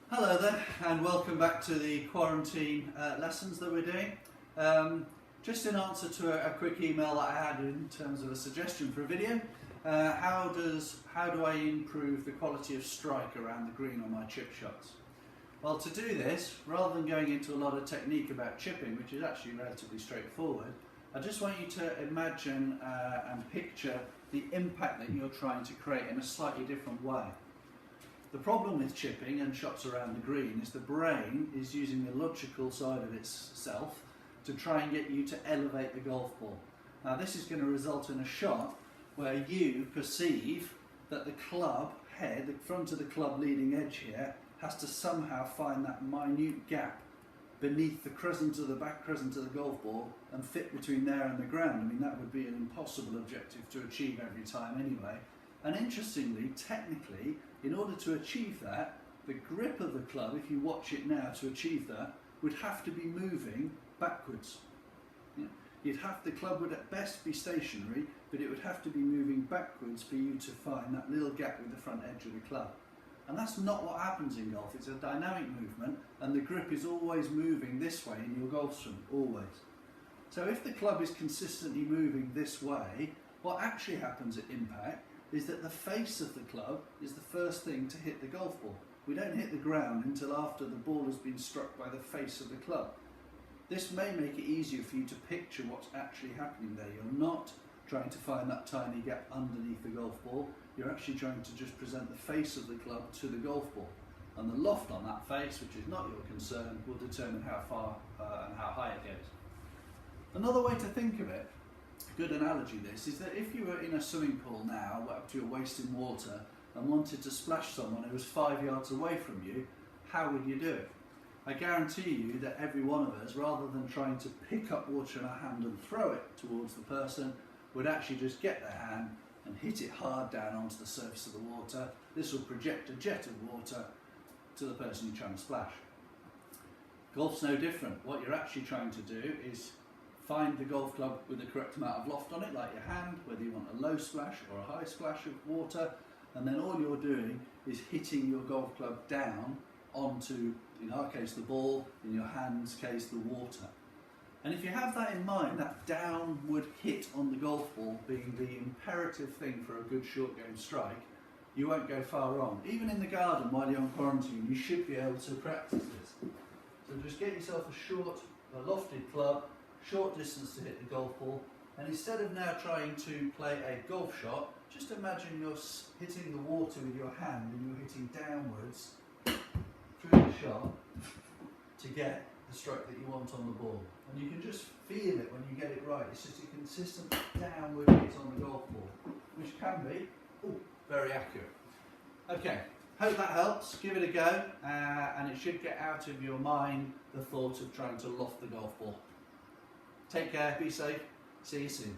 Hello there, and welcome back to the quarantine lessons that we're doing. Just in answer to a quick email that I had in terms of a suggestion for a video, how do I improve the quality of strike around the green on my chip shots? Well, to do this, rather than going into a lot of technique about chipping, which is actually relatively straightforward, I just want you to imagine and picture the impact that you're trying to create in a slightly different way. The problem with chipping and shots around the green is the brain is using the logical side of itself to try and get you to elevate the golf ball. Now this is going to result in a shot where you perceive that the club head, the front of the club leading edge here, has to somehow find that minute gap beneath the crescent of the back crescent of the golf ball and fit between there and the ground. I mean, that would be an impossible objective to achieve every time anyway. And interestingly, technically, in order to achieve that, the grip of the club, if you watch it now to achieve that, would have to be moving backwards. The club would at best be stationary, but it would have to be moving backwards for you to find that little gap with the front edge of the club. And that's not what happens in golf. It's a dynamic movement, and the grip is always moving this way in your golf swing, always. So if the club is consistently moving this way, what actually happens at impact is that the face of the club is the first thing to hit the golf ball. We don't hit the ground until after the ball has been struck by the face of the club. This may make it easier for you to picture what's actually happening there. You're not trying to find that tiny gap underneath the golf ball. You're actually trying to just present the face of the club to the golf ball. And the loft on that face, which is not your concern, will determine how far and how high it goes. Another way to think of it, good analogy this, is that if you were in a swimming pool now, up to your waist in water, and wanted to splash someone who was 5 yards away from you, how would you do it? I guarantee you that every one of us, rather than trying to pick up water in our hand and throw it towards the person, would actually just get their hand and hit it hard down onto the surface of the water. This will project a jet of water to the person you're trying to splash. Golf's no different. What you're actually trying to do is find the golf club with the correct amount of loft on it, like your hand, whether you want a low splash or a high splash of water, and then all you're doing is hitting your golf club down onto, in our case, the ball, in your hand's case, the water. And if you have that in mind, that downward hit on the golf ball being the imperative thing for a good short game strike, you won't go far wrong. Even in the garden while you're on quarantine, you should be able to practice this. So just get yourself a lofted club, short distance to hit the golf ball, and instead of now trying to play a golf shot, just imagine you're hitting the water with your hand and you're hitting downwards through the shot to get the stroke that you want on the ball. And you can just feel it when you get it right. It's just a consistent downward hit on the golf ball, which can be very accurate. Okay, hope that helps. Give it a go, and it should get out of your mind the thought of trying to loft the golf ball. Take care, be safe, see you soon.